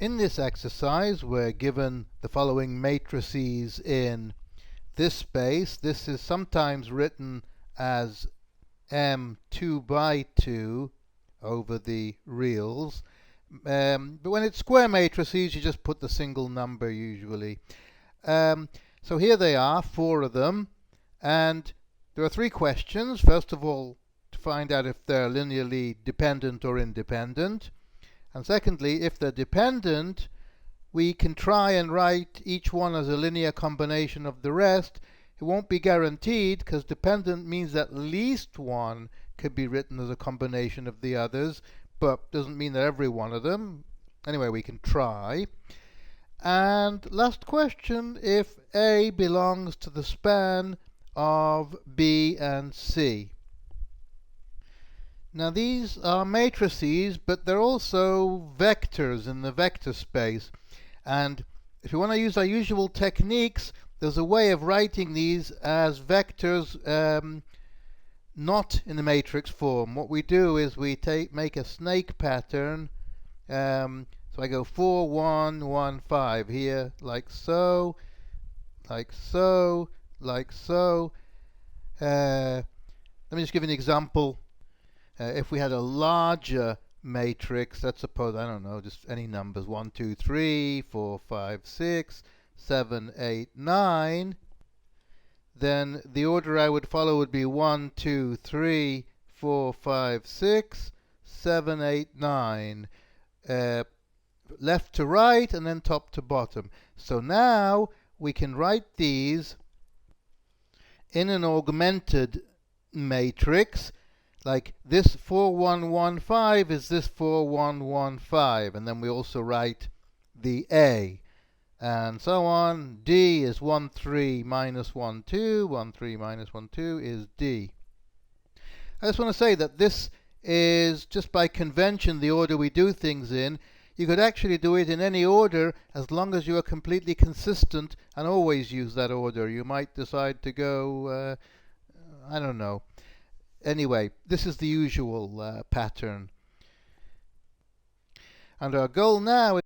In this exercise, we're given the following matrices in this space. This is sometimes written as M2 by 2 over the reals. But when it's square matrices, you just put the single number usually. So here they are, 4 of them. And there are 3 questions. First of all, to find out if they're linearly dependent or independent. And secondly, if they're dependent, we can try and write each one as a linear combination of the rest. It won't be guaranteed, because dependent means at least one could be written as a combination of the others, but doesn't mean that every one of them. Anyway, we can try. And last question, if A belongs to the span of B and C. Now these are matrices, but they're also vectors in the vector space. And if you want to use our usual techniques, there's a way of writing these as vectors not in the matrix form. What we do is we make a snake pattern. So I go 4, 1, 1, 5 here, like so, like so, like so. Let me just give you an example. If we had a larger matrix, let's suppose, I don't know, just any numbers, 1, 2, 3, 4, 5, 6, 7, 8, 9, then the order I would follow would be 1, 2, 3, 4, 5, 6, 7, 8, 9. Left to right and then top to bottom. So now we can write these in an augmented matrix. Like this 4, 1, 1, 5 is this 4, 1, 1, 5. And then we also write the A. And so on. D is 1, 3, minus 1, 2. 1, 3, minus 1, 2 is D. I just want to say that this is, just by convention, the order we do things in. You could actually do it in any order as long as you are completely consistent and always use that order. You might decide to go, I don't know. Anyway, this is the usual pattern. And our goal now is